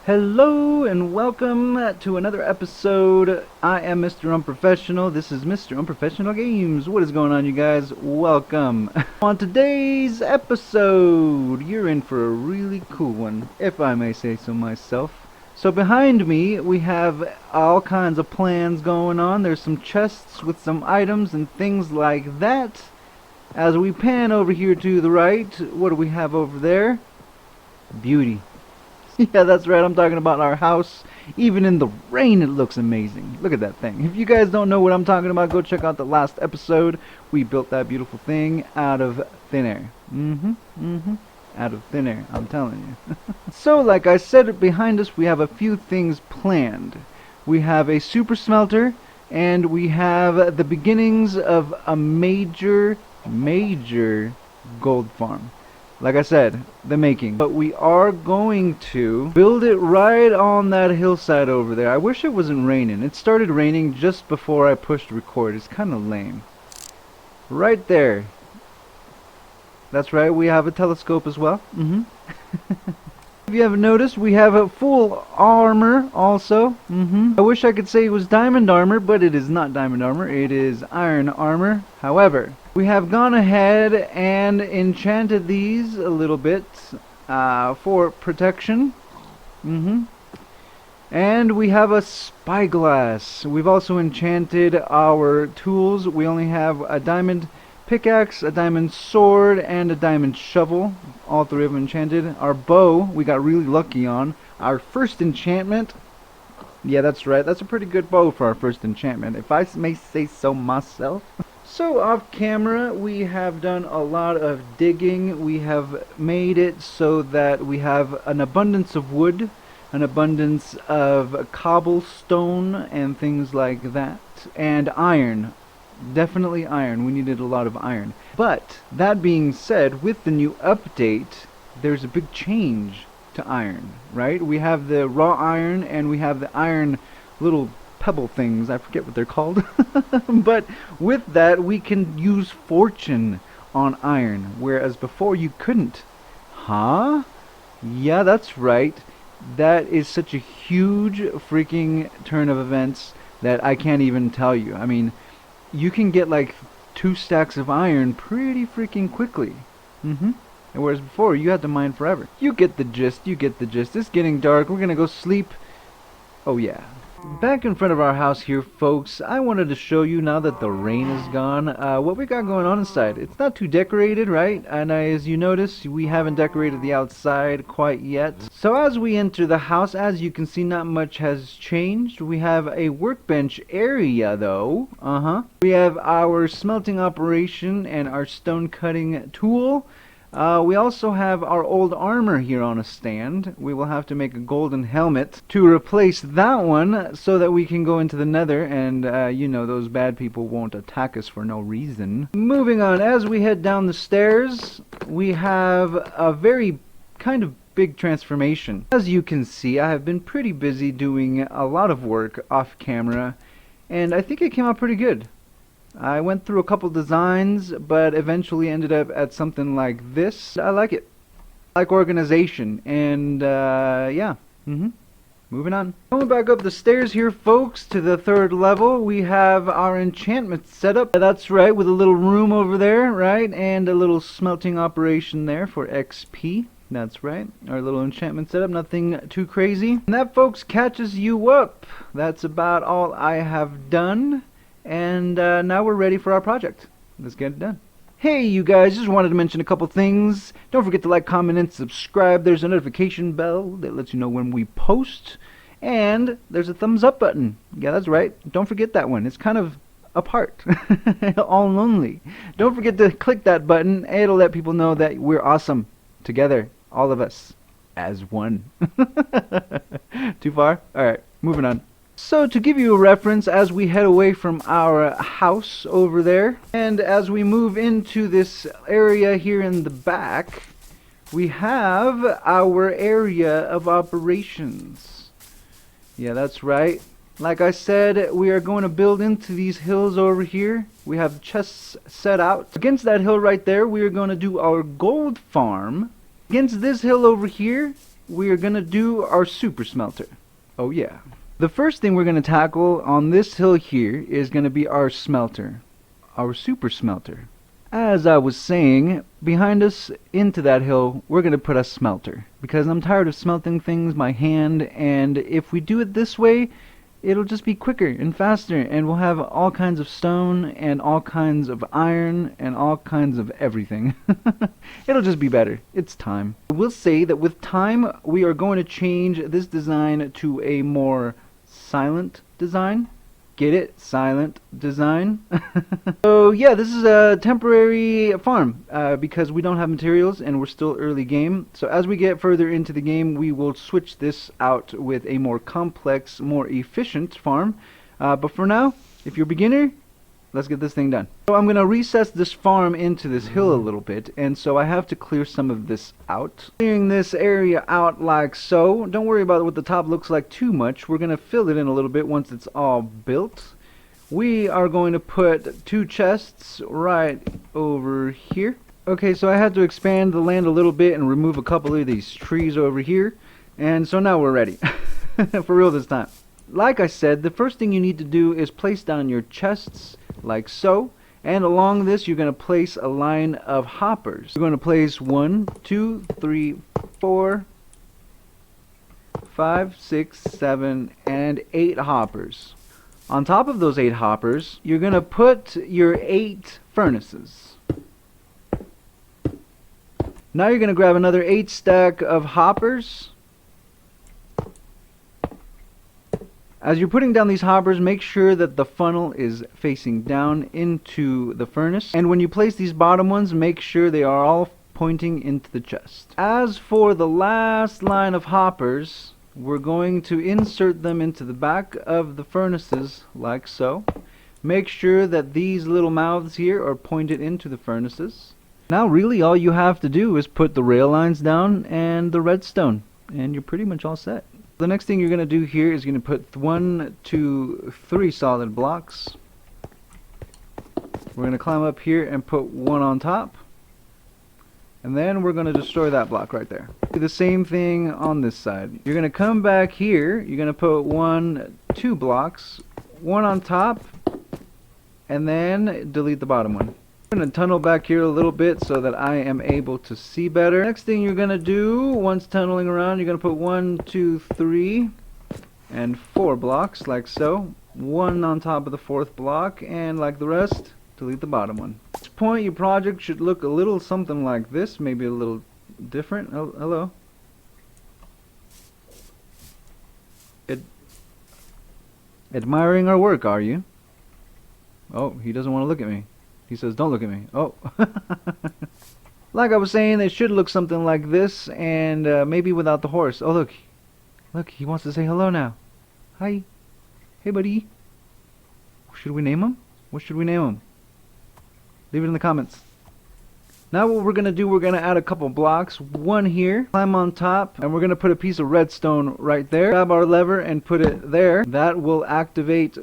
Hello and welcome to another episode. I am Mr. Unprofessional. This is Mr. Unprofessional Games. What is going on, you guys? Welcome. On today's episode, you're in for a really cool one, if I may say so myself. So behind me, we have all kinds of plans going on. There's some chests with some items and things like that. As we pan over here to the right, what do we have over there? Beauty. Yeah, that's right, I'm talking about our house. Even in the rain, it looks amazing. Look at that thing. If you guys don't know what I'm talking about, go check out the last episode. We built that beautiful thing out of thin air. Out of thin air, I'm telling you. So, like I said, behind us we have a few things planned. We have a super smelter, and we have the beginnings of a major gold farm. Like I said, the making. But we are going to build it right on that hillside over there. I wish it wasn't raining. It started raining just before I pushed record. It's kind of lame. Right there. That's right, we have a telescope as well. If you haven't noticed, we have a full armor also. I wish I could say it was diamond armor, but it is not diamond armor. It is iron armor. However, we have gone ahead and enchanted these a little bit for protection. And we have a spyglass. We've also enchanted our tools. We only have a diamond pickaxe, a diamond sword, and a diamond shovel. All three of them enchanted. Our bow, we got really lucky on. Our first enchantment. Yeah, that's right. That's a pretty good bow for our first enchantment, if I may say so myself. So off camera, we have done a lot of digging. We have made it so that we have an abundance of wood, an abundance of cobblestone and things like that, and iron. Definitely iron. We needed a lot of iron. But that being said, with the new update, there's a big change to iron, right? We have the raw iron and we have the iron little pebble things. I forget what they're called. But with that, we can use fortune on iron, whereas before you couldn't. Huh? Yeah, that's right. That is such a huge freaking turn of events that I can't even tell you. I mean, you can get like 2 stacks of iron pretty freaking quickly. And whereas before you had to mine forever. You get the gist, you get the gist. It's getting dark, we're gonna go sleep. Oh yeah. Back in front of our house here, folks, I wanted to show you, now that the rain is gone, what we got going on inside. It's not too decorated, right? And as you notice, we haven't decorated the outside quite yet. So as we enter the house, as you can see, not much has changed. We have a workbench area, though. We have our smelting operation and our stone cutting tool. We also have our old armor here on a stand. We will have to make a golden helmet to replace that one so that we can go into the nether and, you know, those bad people won't attack us for no reason. Moving on, as we head down the stairs, we have a very kind of big transformation. As you can see, I have been pretty busy doing a lot of work off camera, and I think it came out pretty good. I went through a couple designs, but eventually ended up at something like this. I like it. I like organization, and yeah. Moving on. Going back up the stairs here, folks, to the 3rd level, we have our enchantment setup. That's right, with a little room over there, right, and a little smelting operation there for XP. That's right, our little enchantment setup, nothing too crazy. And that, folks, catches you up. That's about all I have done. And now we're ready for our project. Let's get it done. Hey, you guys, just wanted to mention a couple things. Don't forget to like, comment, and subscribe. There's a notification bell that lets you know when we post. And there's a thumbs up button. Yeah, that's right. Don't forget that one. It's kind of apart. All lonely. Don't forget to click that button. It'll let people know that we're awesome. Together. All of us. As one. Too far? Alright, moving on. So to give you a reference, as we head away from our house over there, and as we move into this area here in the back, we have our area of operations. Yeah, that's right. Like I said, we are going to build into these hills over here. We have chests set out. Against that hill right there, we are going to do our gold farm. Against this hill over here we are going to do our super smelter. Oh yeah. The first thing we're going to tackle on this hill here is going to be our smelter. Our super smelter. As I was saying, behind us into that hill, we're going to put a smelter. Because I'm tired of smelting things by hand, and if we do it this way, it'll just be quicker and faster, and we'll have all kinds of stone, and all kinds of iron, and all kinds of everything. It'll just be better. It's time. I will say that with time, we are going to change this design to a more silent design. Get it? Silent design. So yeah, this is a temporary farm because we don't have materials and we're still early game. So as we get further into the game, we will switch this out with a more complex, more efficient farm. But for now, if you're a beginner, let's get this thing done. So I'm going to recess this farm into this hill a little bit, and so I have to clear some of this out. Clearing this area out like so. Don't worry about what the top looks like too much. We're going to fill it in a little bit once it's all built. We are going to put 2 chests right over here. Okay, so I had to expand the land a little bit and remove a couple of these trees over here. And so now we're ready. For real this time. Like I said, the first thing you need to do is place down your chests like so, and along this you're going to place a line of hoppers. You're going to place 1, 2, 3, 4, 5, 6, 7, and 8 hoppers. On top of those 8 hoppers, you're going to put your 8 furnaces. Now you're going to grab another 8 stack of hoppers. As you're putting down these hoppers, make sure that the funnel is facing down into the furnace. And when you place these bottom ones, make sure they are all pointing into the chest. As for the last line of hoppers, we're going to insert them into the back of the furnaces like so. Make sure that these little mouths here are pointed into the furnaces. Now really all you have to do is put the rail lines down and the redstone, and you're pretty much all set. The next thing you're going to do here is going to put 1, 2, 3 solid blocks. We're going to climb up here and put 1 on top. And then we're going to destroy that block right there. Do the same thing on this side. You're going to come back here. You're going to put 1, 2 blocks. 1 on top. And then delete the bottom one. I'm going to tunnel back here a little bit so that I am able to see better. Next thing you're going to do, once tunneling around, you're going to put 1, 2, 3, and 4 blocks, like so. 1 on top of the 4th block, and like the rest, delete the bottom one. At this point, your project should look a little something like this, maybe a little different. Oh, hello. Admiring our work, are you? Oh, he doesn't want to look at me. He says, don't look at me. Oh. Like I was saying, it should look something like this, and maybe without the horse. Oh, look. Look, he wants to say hello now. Hi. Hey, buddy. Should we name him? What should we name him? Leave it in the comments. Now what we're going to do, we're going to add a couple blocks. 1 here, climb on top, and we're going to put a piece of redstone right there. Grab our lever and put it there. That will activate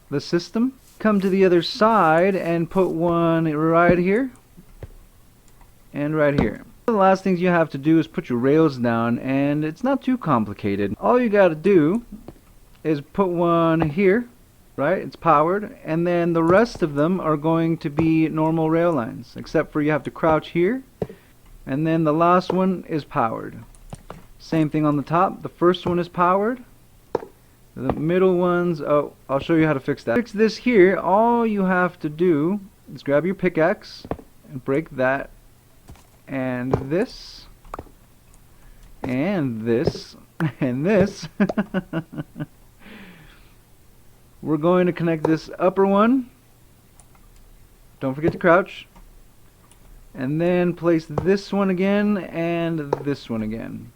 the system. Come to the other side and put 1 right here and right here. One of the last things you have to do is put your rails down, and it's not too complicated. All you got to do is put 1 here, right? It's powered, and then the rest of them are going to be normal rail lines, except for you have to crouch here, and then the last one is powered. Same thing on the top. The first one is powered. The middle ones, oh, I'll show you how to fix that. Fix this here, all you have to do is grab your pickaxe and break that, and this, and this, and this. We're going to connect this upper one. Don't forget to crouch. And then place this one again and this one again.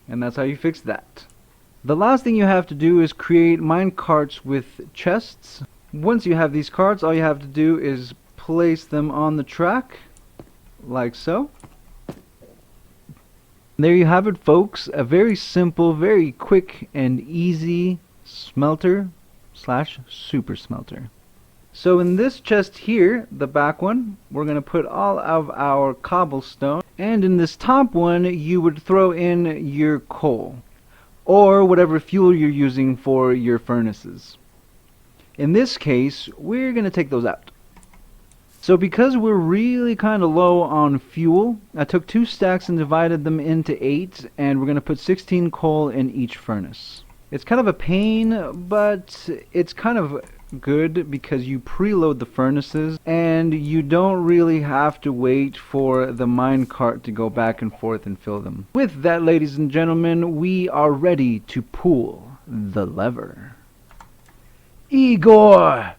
And that's how you fix that. The last thing you have to do is create mine carts with chests. Once you have these carts, all you have to do is place them on the track, like so. There you have it, folks. A very simple, very quick and easy smelter slash super smelter. So in this chest here, the back one, we're going to put all of our cobblestone. And in this top one, you would throw in your coal, or whatever fuel you're using for your furnaces. In this case, we're going to take those out. So because we're really kind of low on fuel, I took 2 stacks and divided them into 8, and we're going to put 16 coal in each furnace. It's kind of a pain, but it's kind of good because you preload the furnaces and you don't really have to wait for the minecart to go back and forth and fill them. With that, ladies and gentlemen, we are ready to pull the lever. Igor,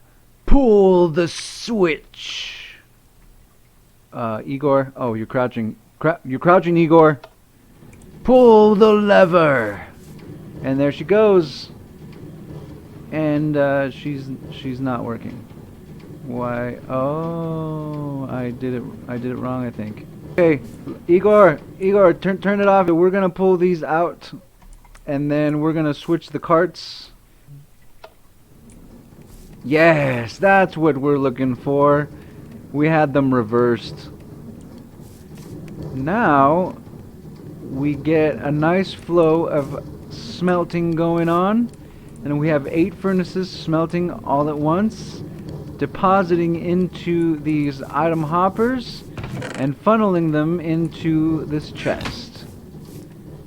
pull the switch. Igor, oh, you're crouching. You're crouching, Igor. Pull the lever. And there she goes. And she's not working. Why? Oh, I did it wrong, I think. Okay, Igor, turn it off. We're gonna pull these out, and then we're gonna switch the carts. Yes, that's what we're looking for. We had them reversed. Now we get a nice flow of smelting going on, and we have 8 furnaces smelting all at once, depositing into these item hoppers and funneling them into this chest.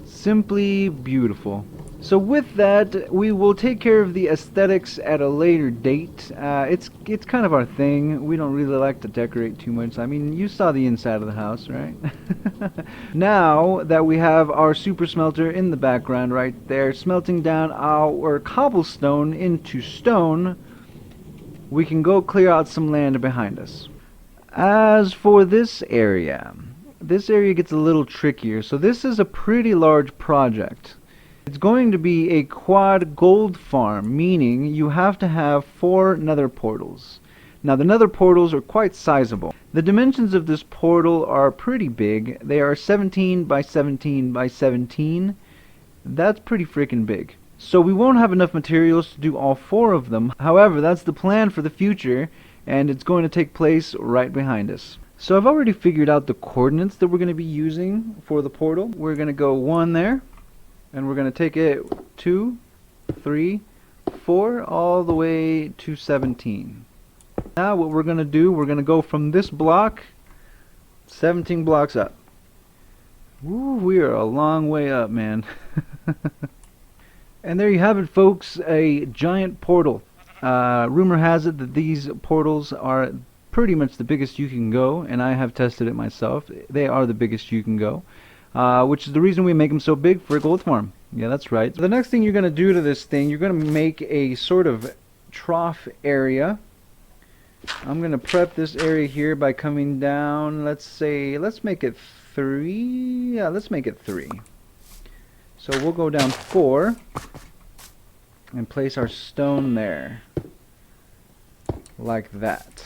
Simply beautiful. So with that, we will take care of the aesthetics at a later date. It's kind of our thing. We don't really like to decorate too much. I mean, you saw the inside of the house, right? Now that we have our super smelter in the background right there, smelting down our cobblestone into stone, we can go clear out some land behind us. As for this area gets a little trickier. So this is a pretty large project. It's going to be a quad gold farm, meaning you have to have 4 nether portals. Now the nether portals are quite sizable. The dimensions of this portal are pretty big. They are 17 by 17 by 17. That's pretty freaking big. So we won't have enough materials to do all 4 of them. However, that's the plan for the future, and it's going to take place right behind us. So I've already figured out the coordinates that we're going to be using for the portal. We're going to go 1 there. And we're going to take it 2, 3, 4, all the way to 17. Now what we're going to do, we're going to go from this block 17 blocks up. Woo, we are a long way up, man. And there you have it, folks, a giant portal. Rumor has it that these portals are pretty much the biggest you can go, and I have tested it myself. They are the biggest you can go. Which is the reason we make them so big for a gold farm. Yeah, that's right. The next thing you're going to do to this thing, you're going to make a sort of trough area. I'm going to prep this area here by coming down, let's make it 3. Yeah, let's make it 3. So we'll go down 4 and place our stone there. Like that.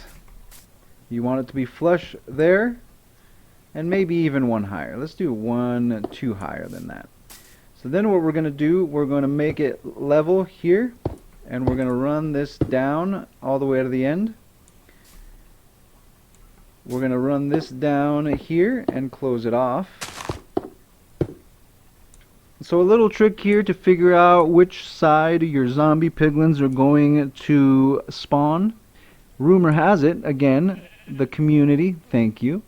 You want it to be flush there. And maybe even 1 higher. Let's do 1, 2 higher than that. So then what we're going to do, we're going to make it level here. And we're going to run this down all the way to the end. We're going to run this down here and close it off. So a little trick here to figure out which side your zombie piglins are going to spawn. Rumor has it, again, the community, thank you.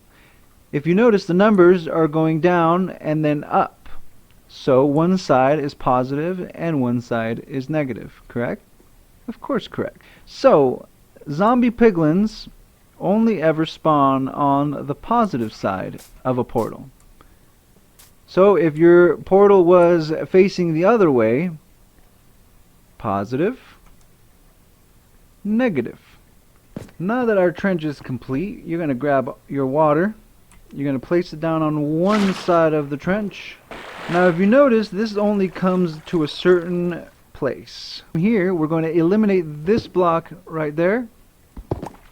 If you notice, the numbers are going down and then up. So one side is positive and one side is negative, correct? Of course, correct. So zombie piglins only ever spawn on the positive side of a portal. So if your portal was facing the other way, positive, negative. Now that our trench is complete, you're going to grab your water. You're going to place it down on one side of the trench. Now if you notice, this only comes to a certain place. Here we're going to eliminate this block right there,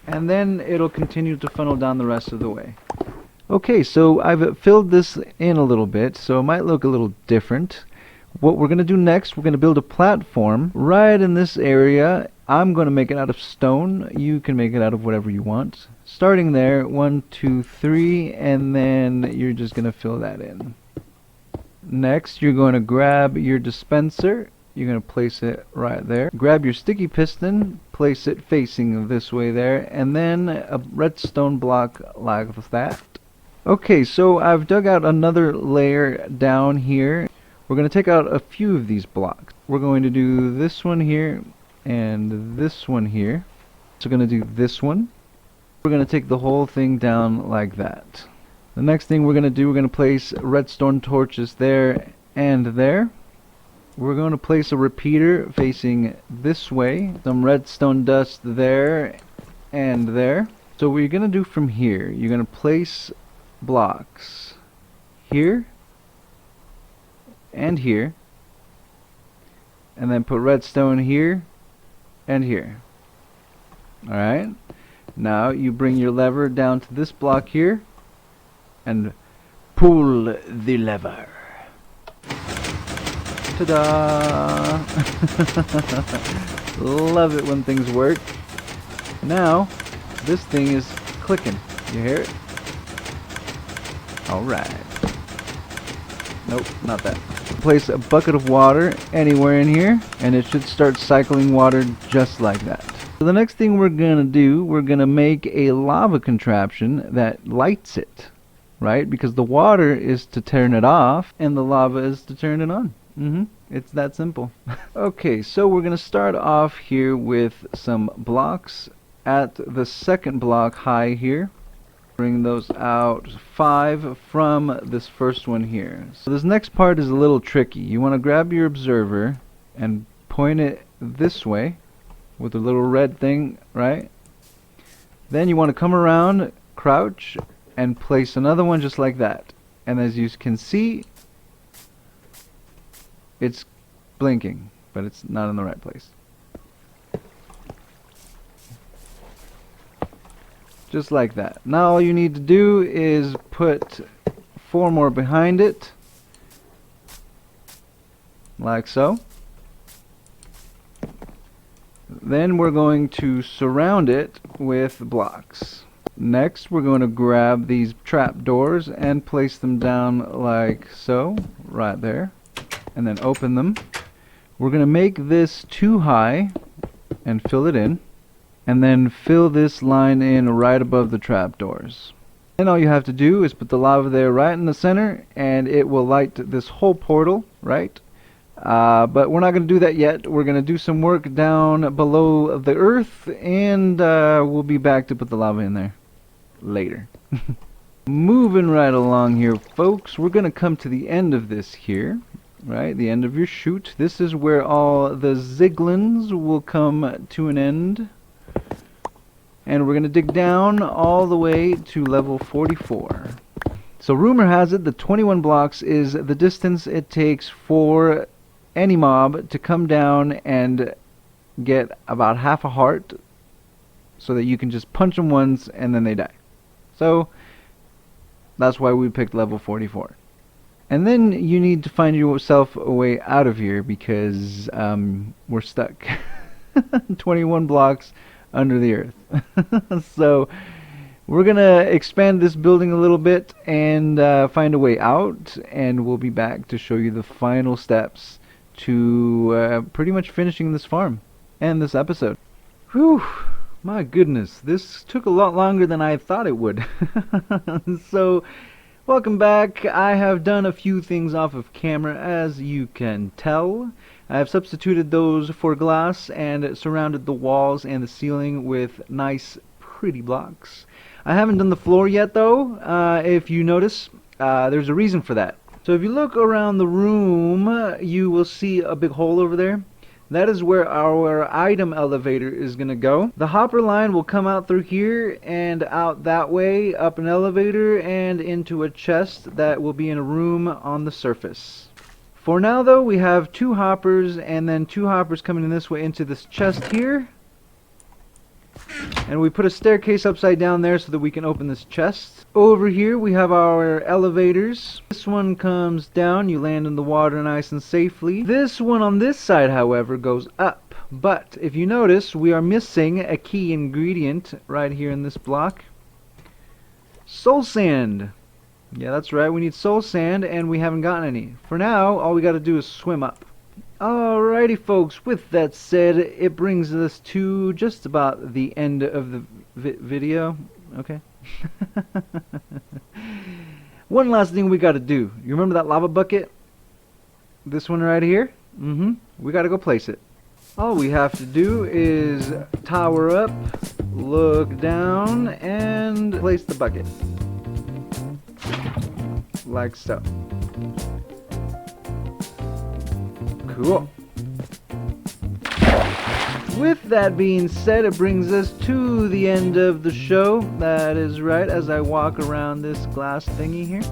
and then it'll continue to funnel down the rest of the way. Okay, so I've filled this in a little bit, so it might look a little different. What we're going to do next, we're going to build a platform right in this area. I'm going to make it out of stone. You can make it out of whatever you want. Starting there, 1, 2, 3, and then you're just going to fill that in. Next, you're going to grab your dispenser. You're going to place it right there. Grab your sticky piston, place it facing this way there, and then a redstone block like that. Okay, so I've dug out another layer down here. We're going to take out a few of these blocks. We're going to do this one here and this one here. So we're going to do this one. We're going to take the whole thing down like that. The next thing we're going to do, we're going to place redstone torches there and there. We're going to place a repeater facing this way. Some redstone dust there and there. So what you're going to do from here, you're going to place blocks here and here, and then put redstone here and here. Alright, now you bring your lever down to this block here and pull the lever. Ta-da! Love it when things work. Now this thing is clicking. You hear it? Alright. Nope, not that. Place a bucket of water anywhere in here, and it should start cycling water just like that. So the next thing we're gonna do, we're gonna make a lava contraption that lights it, right? Because the water is to turn it off, and the lava is to turn it on. It's that simple. Okay, so we're gonna start off here with some blocks at the second block high here. Bring those out 5 from this first one here. So this next part is a little tricky. You want to grab your observer and point it this way with a little red thing, right? Then you want to come around, crouch, and place another one just like that. And as you can see, it's blinking, but it's not in the right place. Just like that. Now all you need to do is put 4 more behind it, like so. Then we're going to surround it with blocks. Next we're going to grab these trap doors and place them down like so, right there, and then open them. We're going to make this too high and fill it in. And then fill this line in right above the trapdoors. Then all you have to do is put the lava there right in the center, and it will light this whole portal, right? But we're not going to do that yet. We're going to do some work down below the earth, and we'll be back to put the lava in there later. Moving right along here, folks, we're going to come to the end of this here, right? The end of your chute. This is where all the ziglins will come to an end. And we're going to dig down all the way to level 44. So rumor has it that 21 blocks is the distance it takes for any mob to come down and get about half a heart, so that you can just punch them once and then they die. So that's why we picked level 44. And then you need to find yourself a way out of here, because we're stuck. 21 blocks under the earth. So we're gonna expand this building a little bit and find a way out, and we'll be back to show you the final steps to pretty much finishing this farm and this episode. Whew, my goodness, this took a lot longer than I thought it would. So welcome back. I have done a few things off of camera, as you can tell. I have substituted those for glass and surrounded the walls and the ceiling with nice, pretty blocks. I haven't done the floor yet, though. If you notice, there's a reason for that. So if you look around the room, you will see a big hole over there. That is where our item elevator is going to go. The hopper line will come out through here and out that way, up an elevator and into a chest that will be in a room on the surface. For now, though, we have 2 hoppers, and then 2 hoppers coming in this way into this chest here. And we put a staircase upside down there so that we can open this chest. Over here we have our elevators. This one comes down, you land in the water nice and safely. This one on this side, however, goes up. But if you notice, we are missing a key ingredient right here in this block. Soul sand. Yeah, that's right, we need soul sand and we haven't gotten any. For now, all we gotta do is swim up. Alrighty folks, with that said, it brings us to just about the end of the video. Okay. One last thing we gotta do. You remember that lava bucket? This one right here? We gotta go place it. All we have to do is tower up, look down, and place the bucket. Like so. Cool. With that being said, it brings us to the end of the show. That is right, as I walk around this glass thingy here.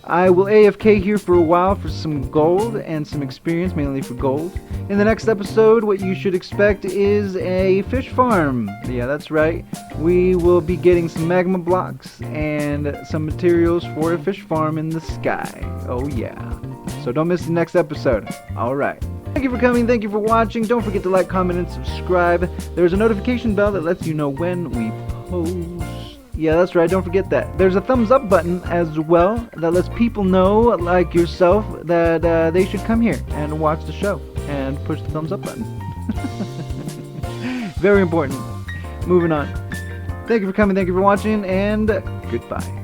I will AFK here for a while for some gold and some experience, mainly for gold. In the next episode, what you should expect is a fish farm. Yeah, that's right. We will be getting some magma blocks and some materials for a fish farm in the sky. Oh yeah. So don't miss the next episode. Alright. Thank you for coming. Thank you for watching. Don't forget to like, comment, and subscribe. There's a notification bell that lets you know when we post. Yeah, that's right. Don't forget that. There's a thumbs up button as well that lets people know, like yourself, that they should come here and watch the show and push the thumbs up button. Very important. Moving on. Thank you for coming. Thank you for watching, and goodbye.